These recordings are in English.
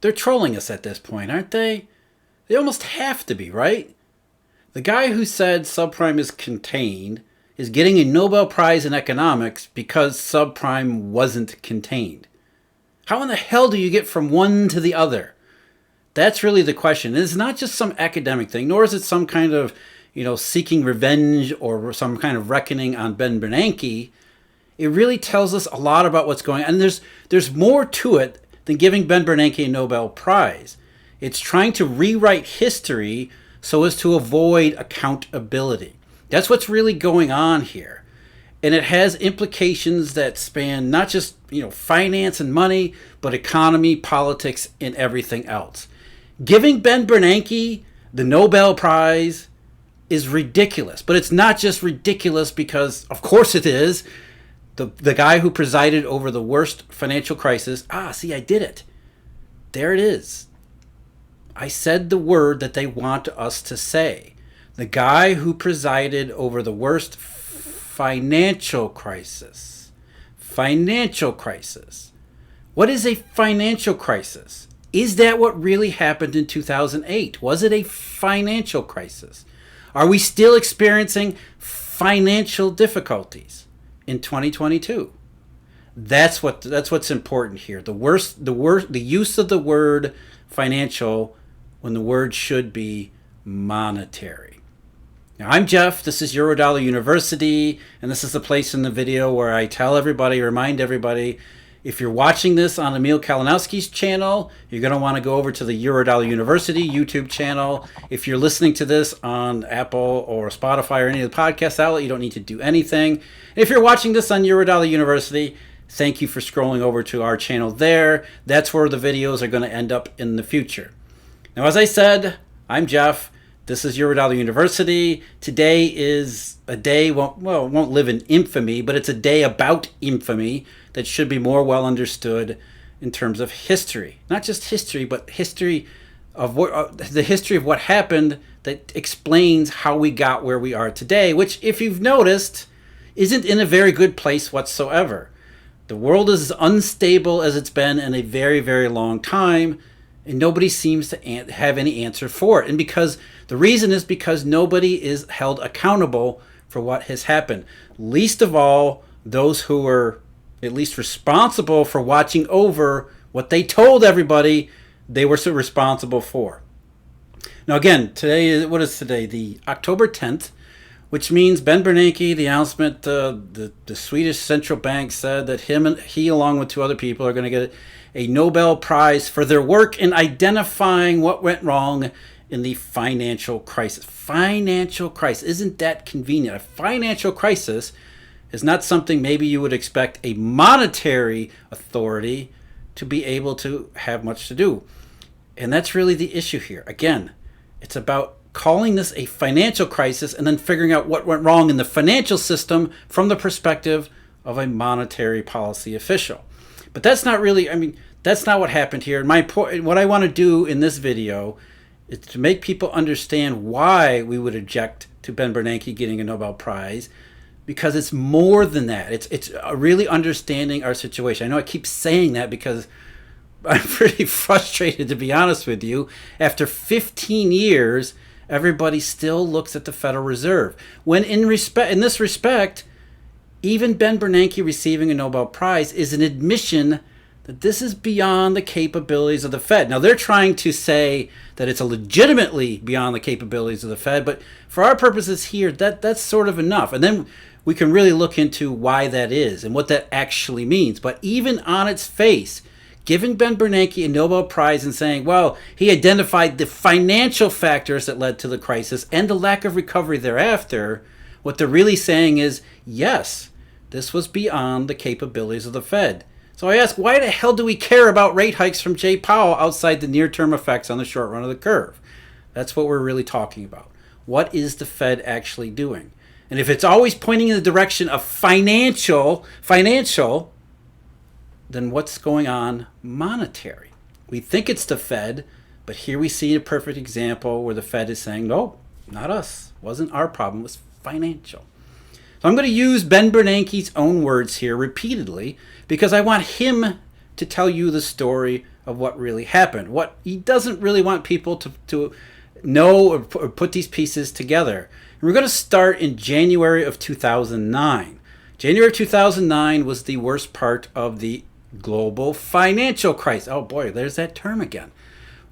They're trolling us at this point, aren't they? They almost have to be, right? The guy who said subprime is contained is getting a Nobel Prize in economics because subprime wasn't contained. How in the hell do you get from one to the other? That's really the question. It's not just some academic thing, nor is it some kind of, seeking revenge or some kind of reckoning on Ben Bernanke. It really tells us a lot about what's going on. And there's more to it than giving Ben Bernanke a Nobel Prize. It's trying to rewrite history so as to avoid accountability. That's what's really going on here. And it has implications that span not just, finance and money, but economy, politics, and everything else. Giving Ben Bernanke the Nobel Prize is ridiculous. But it's not just ridiculous because, of course it is, the guy who presided over the worst financial crisis. See, I did it. There it is. I said the word that they want us to say. The guy who presided over the worst financial crisis. Financial crisis. What is a financial crisis? Is that what really happened in 2008? Was it a financial crisis? Are we still experiencing financial difficulties in 2022? That's what's important here. The use of the word financial when the word should be monetary. Now, I'm Jeff. This is Eurodollar University, and this is the place in the video where I remind everybody, if you're watching this on Emil Kalinowski's channel, you're going to want to go over to the Eurodollar University YouTube channel. If you're listening to this on Apple or Spotify or any of the podcast outlet, you don't need to do anything. If you're watching this on Eurodollar University, thank you for scrolling over to our channel there. That's where the videos are going to end up in the future. Now, as I said, I'm Jeff. This is Eurodollar University. Today is a day, it won't live in infamy, but it's a day about infamy that should be more well understood in terms of history. Not just history, but the history of what happened that explains how we got where we are today, which, if you've noticed, isn't in a very good place whatsoever. The world is as unstable as it's been in a very, very long time, and nobody seems to have any answer for it. And the reason is because nobody is held accountable for what has happened. Least of all, those who were at least responsible for watching over what they told everybody they were so responsible for. Now again, what is today? The October 10th, which means Ben Bernanke, the announcement, the Swedish central bank said that he along with two other people are going to get a Nobel Prize for their work in identifying what went wrong in the financial crisis. Financial crisis. Isn't that convenient? A financial crisis is not something maybe you would expect a monetary authority to be able to have much to do. And that's really the issue here. Again, it's about calling this a financial crisis and then figuring out what went wrong in the financial system from the perspective of a monetary policy official. But that's not really, that's not what happened here. What I want to do in this video is to make people understand why we would object to Ben Bernanke getting a Nobel Prize, because it's more than that. It's really understanding our situation. I know I keep saying that because I'm pretty frustrated, to be honest with you. After 15 years, everybody still looks at the Federal Reserve. When in this respect, even Ben Bernanke receiving a Nobel Prize is an admission that this is beyond the capabilities of the Fed. Now, they're trying to say that it's legitimately beyond the capabilities of the Fed, but for our purposes here, that's sort of enough. And then we can really look into why that is and what that actually means. But even on its face, giving Ben Bernanke a Nobel Prize and saying, well, he identified the financial factors that led to the crisis and the lack of recovery thereafter, what they're really saying is, yes, this was beyond the capabilities of the Fed. So I ask, why the hell do we care about rate hikes from Jay Powell outside the near-term effects on the short run of the curve? That's what we're really talking about. What is the Fed actually doing? And if it's always pointing in the direction of financial, then what's going on monetary? We think it's the Fed, but here we see a perfect example where the Fed is saying, no, not us. It wasn't our problem. It was financial. So I'm going to use Ben Bernanke's own words here repeatedly because I want him to tell you the story of what really happened. What he doesn't really want people to know or put these pieces together. And we're going to start in January of 2009. January 2009 was the worst part of the global financial crisis. Oh boy, there's that term again.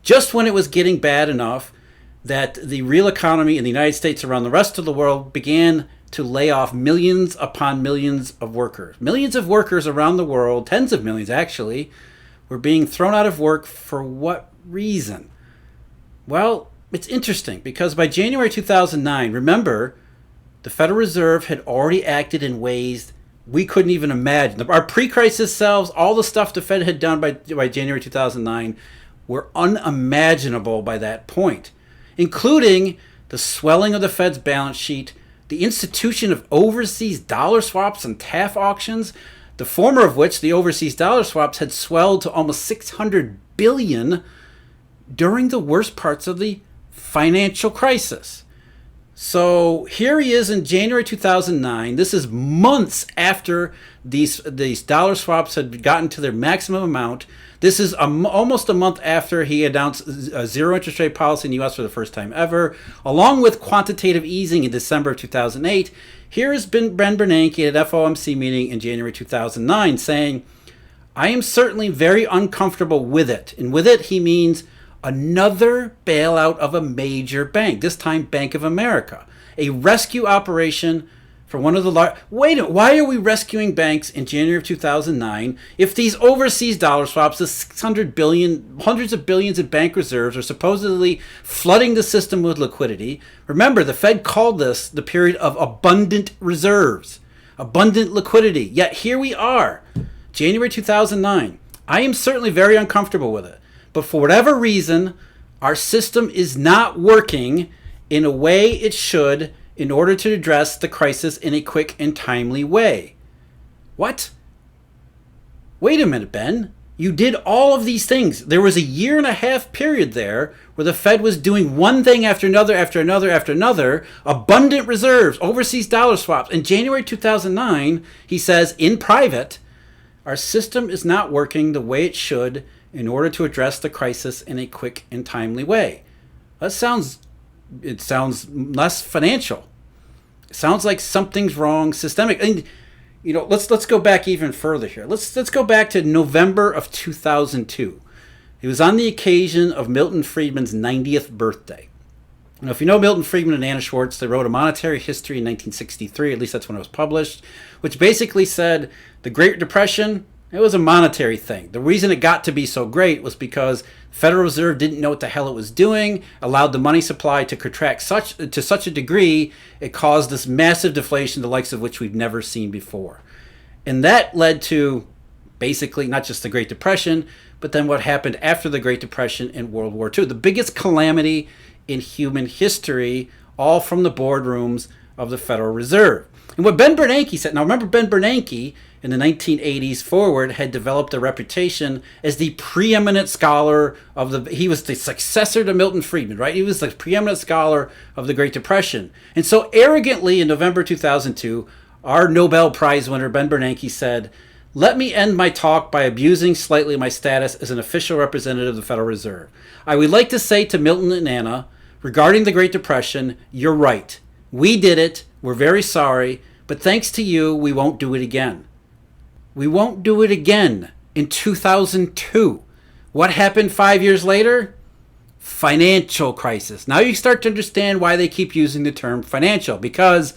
Just when it was getting bad enough that the real economy in the United States around the rest of the world began to lay off millions upon millions of workers. Millions of workers around the world, tens of millions actually, were being thrown out of work for what reason? Well, it's interesting because by January 2009, remember, the Federal Reserve had already acted in ways we couldn't even imagine. Our pre-crisis selves, all the stuff the Fed had done by January 2009 were unimaginable by that point, including the swelling of the Fed's balance sheet, the institution of overseas dollar swaps and TAF auctions, the former of which, the overseas dollar swaps, had swelled to almost $600 billion during the worst parts of the financial crisis. So here he is in January 2009. This is months after these dollar swaps had gotten to their maximum amount. This is almost a month after he announced a zero interest rate policy in the U.S. for the first time ever, along with quantitative easing in December of 2008. Here has been Ben Bernanke at an FOMC meeting in January 2009 saying, I am certainly very uncomfortable with it. And with it, he means another bailout of a major bank, this time Bank of America, a rescue operation for one of the large. Wait a minute, why are we rescuing banks in January of 2009 if these overseas dollar swaps, the 600 billion, hundreds of billions in bank reserves, are supposedly flooding the system with liquidity? Remember, the Fed called this the period of abundant reserves, abundant liquidity. Yet here we are, January 2009. I am certainly very uncomfortable with it. But for whatever reason, our system is not working in a way it should in order to address the crisis in a quick and timely way. What? Wait a minute, Ben. You did all of these things. There was a 1.5 year period there where the Fed was doing one thing after another, after another, after another, abundant reserves, overseas dollar swaps. In January 2009, he says in private, our system is not working the way it should in order to address the crisis in a quick and timely way. It sounds less financial. It sounds like something's wrong, systemic. And let's go back even further here. Let's go back to November of 2002. It was on the occasion of Milton Friedman's 90th birthday. Now, if you know Milton Friedman and Anna Schwartz, they wrote A Monetary History in 1963, at least that's when it was published, which basically said the Great Depression, it was a monetary thing. The reason it got to be so great was because the Federal Reserve didn't know what the hell it was doing, allowed the money supply to contract to such a degree, it caused this massive deflation, the likes of which we've never seen before. And that led to basically not just the Great Depression, but then what happened after the Great Depression in World War II. The biggest calamity in human history, all from the boardrooms of the Federal Reserve. And what Ben Bernanke said, now remember Ben Bernanke in the 1980s forward had developed a reputation as the preeminent scholar he was the successor to Milton Friedman, right? He was the preeminent scholar of the Great Depression. And so arrogantly in November 2002, our Nobel Prize winner Ben Bernanke said, let me end my talk by abusing slightly my status as an official representative of the Federal Reserve. I would like to say to Milton and Anna, regarding the Great Depression, you're right. We did it. We're very sorry. But thanks to you, we won't do it again. We won't do it again in 2002. What happened 5 years later? Financial crisis. Now you start to understand why they keep using the term financial. Because,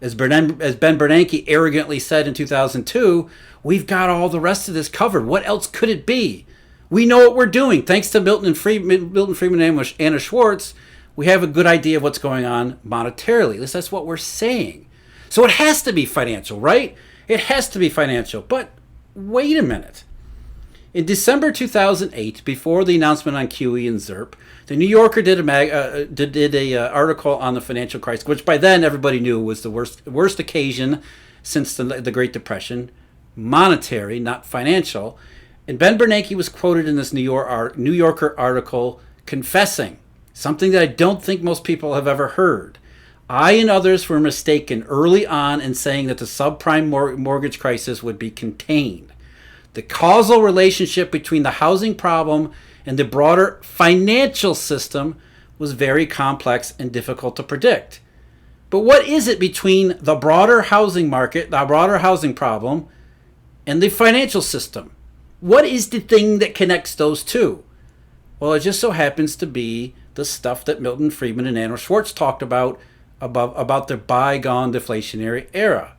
as Ben Bernanke arrogantly said in 2002, we've got all the rest of this covered. What else could it be? We know what we're doing. Thanks to Milton Friedman and Anna Schwartz, we have a good idea of what's going on monetarily. At least that's what we're saying. So it has to be financial, right? It has to be financial. But wait a minute. In December 2008, before the announcement on QE and ZIRP, the New Yorker did a article on the financial crisis, which by then everybody knew was the worst occasion since the Great Depression, monetary, not financial. And Ben Bernanke was quoted in this New Yorker article confessing something that I don't think most people have ever heard. I and others were mistaken early on in saying that the subprime mortgage crisis would be contained. The causal relationship between the housing problem and the broader financial system was very complex and difficult to predict. But what is it between the broader housing market, the broader housing problem, and the financial system? What is the thing that connects those two? Well, it just so happens to be the stuff that Milton Friedman and Anna Schwartz talked about the bygone deflationary era.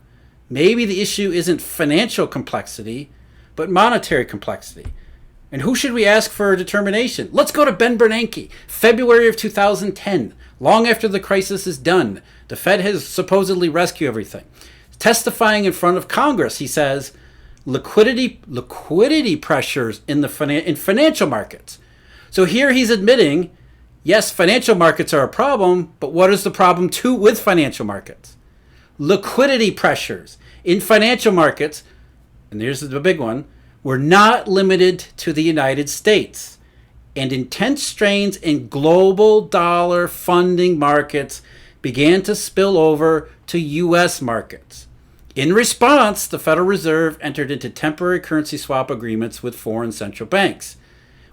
Maybe the issue isn't financial complexity, but monetary complexity. And who should we ask for a determination? Let's go to Ben Bernanke, February of 2010, long after the crisis is done. The Fed has supposedly rescued everything. Testifying in front of Congress, he says, liquidity pressures in financial markets. So here he's admitting, yes, financial markets are a problem, but what is the problem too with financial markets? Liquidity pressures in financial markets, and here's the big one, were not limited to the United States, and intense strains in global dollar funding markets began to spill over to U.S. markets. In response, the Federal Reserve entered into temporary currency swap agreements with foreign central banks,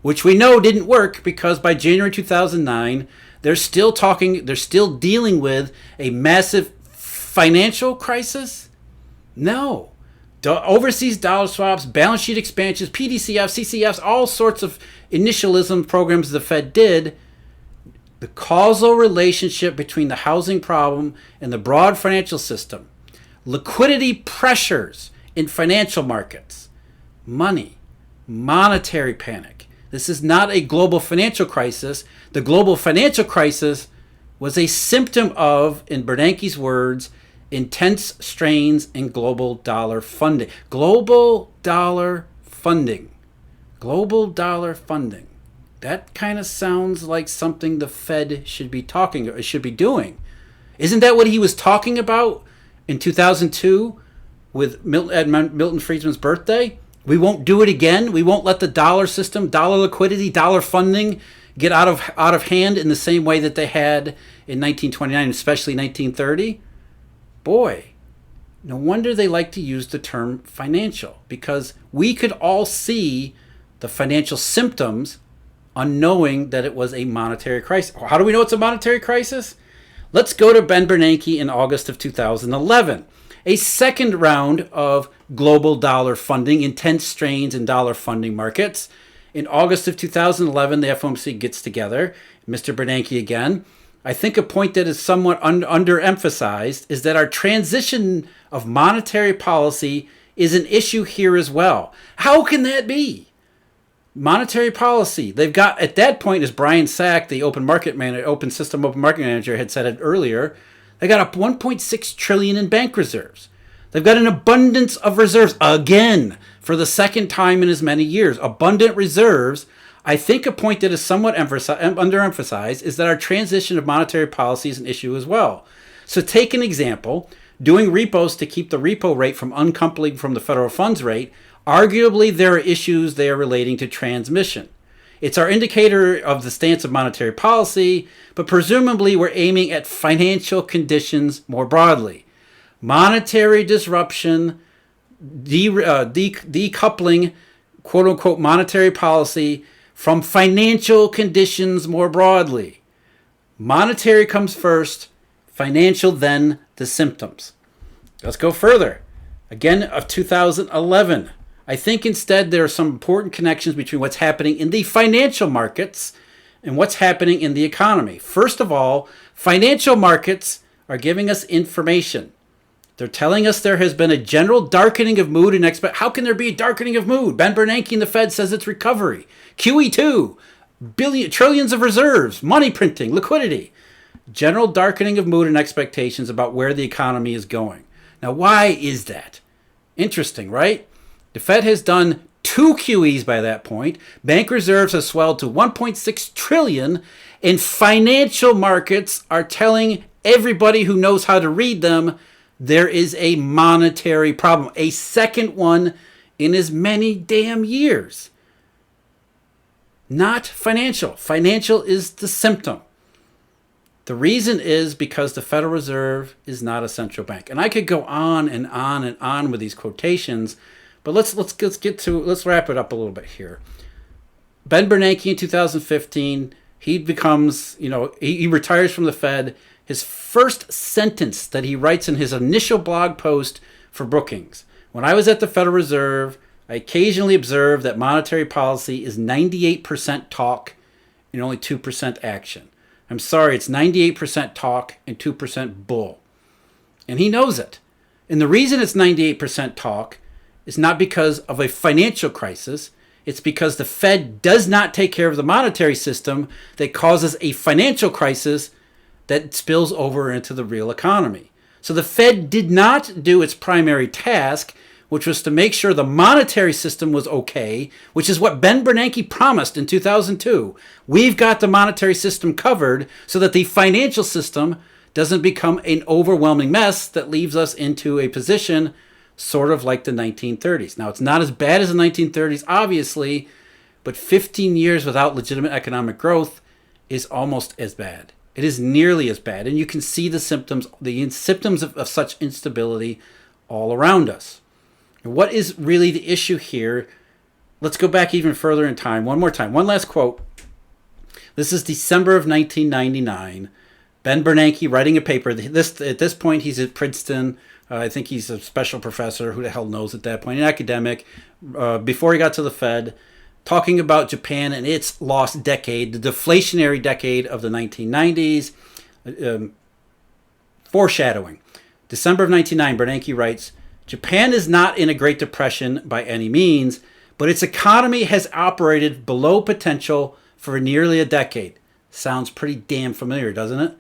which we know didn't work because by January 2009, they're still dealing with a massive financial crisis? No. Overseas dollar swaps, balance sheet expansions, PDCFs, CCFs, all sorts of initialism programs the Fed did. The causal relationship between the housing problem and the broad financial system, liquidity pressures in financial markets, money, monetary panic. This is not a global financial crisis. The global financial crisis was a symptom of, in Bernanke's words, intense strains in global dollar funding. Global dollar funding. Global dollar funding. That kind of sounds like something the Fed should be doing. Isn't that what he was talking about in 2002 with Milton Friedman's birthday? We won't do it again. We won't let the dollar system, dollar liquidity, dollar funding get out of hand in the same way that they had in 1929, especially 1930. Boy, no wonder they like to use the term financial, because we could all see the financial symptoms unknowing that it was a monetary crisis. How do we know it's a monetary crisis? Let's go to Ben Bernanke in August of 2011. A second round of global dollar funding, intense strains in dollar funding markets. In August of 2011, the FOMC gets together. Mr. Bernanke again. I think a point that is somewhat underemphasized is that our transition of monetary policy is an issue here as well. How can that be? Monetary policy. They've got, at that point, as Brian Sack, the open market manager, had said it earlier, they got a 1.6 trillion in bank reserves. They've got an abundance of reserves again for the second time in as many years. Abundant reserves. I think a point that is somewhat underemphasized is that our transition of monetary policy is an issue as well. So take an example, doing repos to keep the repo rate from uncoupling from the federal funds rate. Arguably, there are issues there relating to transmission. It's our indicator of the stance of monetary policy, but presumably we're aiming at financial conditions more broadly. Monetary disruption, decoupling, quote-unquote, monetary policy from financial conditions more broadly. Monetary comes first, financial then the symptoms. Let's go further. Again, of 2011. I think instead there are some important connections between what's happening in the financial markets and what's happening in the economy. First of all, financial markets are giving us information. They're telling us there has been a general darkening of mood and how can there be a darkening of mood? Ben Bernanke and the Fed says it's recovery. QE2, trillions of reserves, money printing, liquidity. General darkening of mood and expectations about where the economy is going. Now, why is that? Interesting, right? The Fed has done 2 QEs by that point. Bank reserves have swelled to 1.6 trillion, and financial markets are telling everybody who knows how to read them there is a monetary problem, a second one in as many damn years. Not financial. Financial is the symptom. The reason is because the Federal Reserve is not a central bank. And I could go on and on and on with these quotations, But let's wrap it up a little bit here. Ben Bernanke in 2015, he becomes, he retires from the Fed. His first sentence that he writes in his initial blog post for Brookings: "When I was at the Federal Reserve, I occasionally observed that monetary policy is 98% talk and only 2% action. I'm sorry, it's 98% talk and 2% bull." And he knows it. And the reason it's 98% talk is not because of a financial crisis. It's because the Fed does not take care of the monetary system that causes a financial crisis that spills over into the real economy. So the Fed did not do its primary task, which was to make sure the monetary system was okay, which is what Ben Bernanke promised in 2002. We've got the monetary system covered so that the financial system doesn't become an overwhelming mess that leaves us into a position sort of like the 1930s. Now, it's not as bad as the 1930s, obviously, but 15 years without legitimate economic growth is almost as bad. It is nearly as bad, and you can see the symptoms of such instability all around us. What is really the issue here? Let's go back even further in time. One more time. One last quote. This is December of 1999. Ben Bernanke writing a paper. At this point, he's at Princeton. I think he's a special professor. Who the hell knows at that point? An academic. Before he got to the Fed, talking about Japan and its lost decade, the deflationary decade of the 1990s. Foreshadowing. December of 1999, Bernanke writes, "Japan is not in a Great Depression by any means, but its economy has operated below potential for nearly a decade." Sounds pretty damn familiar, doesn't it?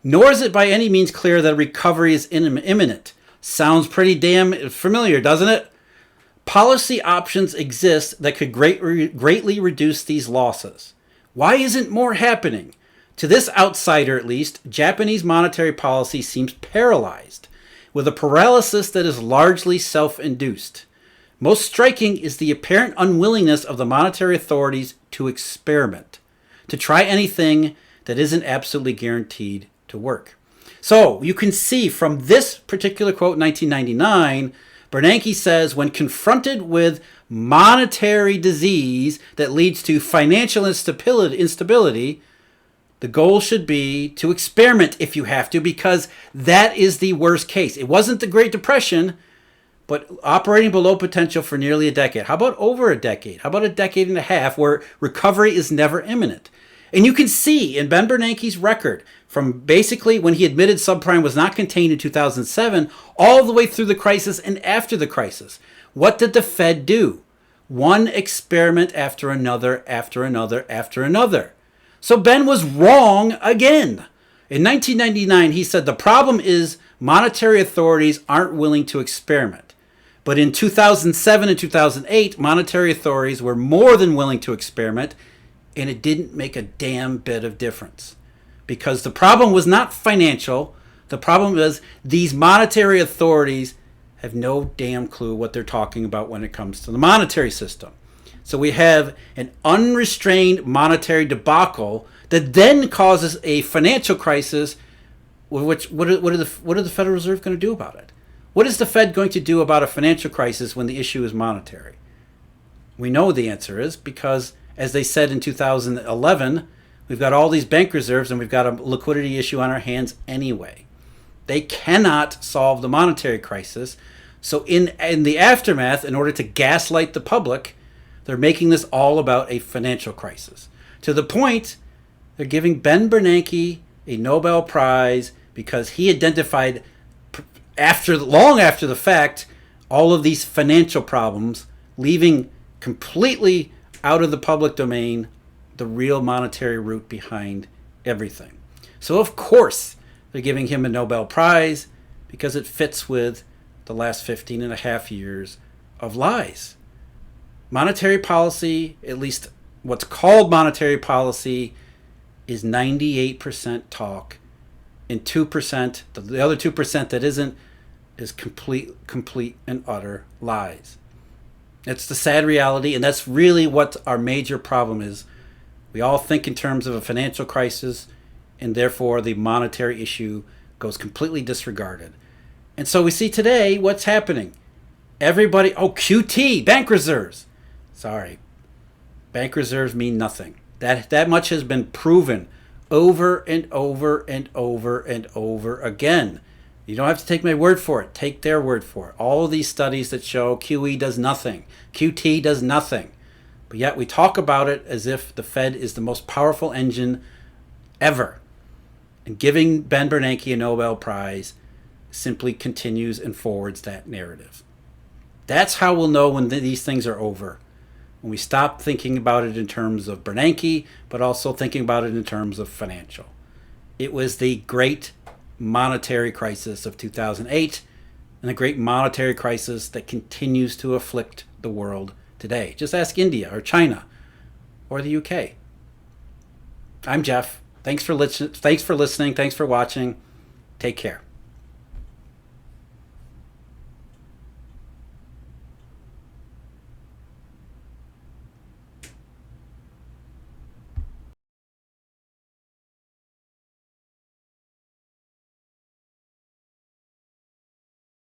"Nor is it by any means clear that a recovery is imminent." Sounds pretty damn familiar, doesn't it? "Policy options exist that could greatly reduce these losses. Why isn't more happening? To this outsider, at least, Japanese monetary policy seems paralyzed, with a paralysis that is largely self-induced. Most striking is the apparent unwillingness of the monetary authorities to experiment, to try anything that isn't absolutely guaranteed to work." So you can see from this particular quote, 1999, Bernanke says when confronted with monetary disease that leads to financial instability, the goal should be to experiment if you have to, because that is the worst case. It wasn't the Great Depression, but operating below potential for nearly a decade. How about over a decade? How about a decade and a half where recovery is never imminent? And you can see in Ben Bernanke's record, from basically when he admitted subprime was not contained in 2007, all the way through the crisis and after the crisis. What did the Fed do? One experiment after another, after another, after another. So Ben was wrong again. In 1999, he said the problem is monetary authorities aren't willing to experiment. But in 2007 and 2008, monetary authorities were more than willing to experiment, and it didn't make a damn bit of difference. Because the problem was not financial. The problem was these monetary authorities have no damn clue what they're talking about when it comes to the monetary system. So we have an unrestrained monetary debacle that then causes a financial crisis. Which what are the Federal Reserve going to do about it? What is the Fed going to do about a financial crisis when the issue is monetary? We know the answer is because, as they said in 2011, we've got all these bank reserves and we've got a liquidity issue on our hands anyway. They cannot solve the monetary crisis. So in the aftermath, in order to gaslight the public, they're making this all about a financial crisis. To the point, they're giving Ben Bernanke a Nobel Prize because he identified long after the fact all of these financial problems, leaving completely out of the public domain the real monetary root behind everything. So of course they're giving him a Nobel Prize because it fits with the last 15 and a half years of lies. Monetary policy, at least what's called monetary policy, is 98% talk, and 2%, the other 2% that isn't, is complete and utter lies. It's the sad reality, and that's really what our major problem is. We all think in terms of a financial crisis, and therefore the monetary issue goes completely disregarded. And so we see today what's happening. Everybody, oh, QT, bank reserves. Sorry, bank reserves mean nothing. That much has been proven over and over and over and over again. You don't have to take my word for it. Take their word for it. All of these studies that show QE does nothing, QT does nothing. But yet we talk about it as if the Fed is the most powerful engine ever. And giving Ben Bernanke a Nobel Prize simply continues and forwards that narrative. That's how we'll know when these things are over. When we stop thinking about it in terms of Bernanke, but also thinking about it in terms of financial. It was the great monetary crisis of 2008 and the great monetary crisis that continues to afflict the world today. Just ask India or China or the UK. I'm Jeff. Thanks for listening. Thanks for watching. Take care.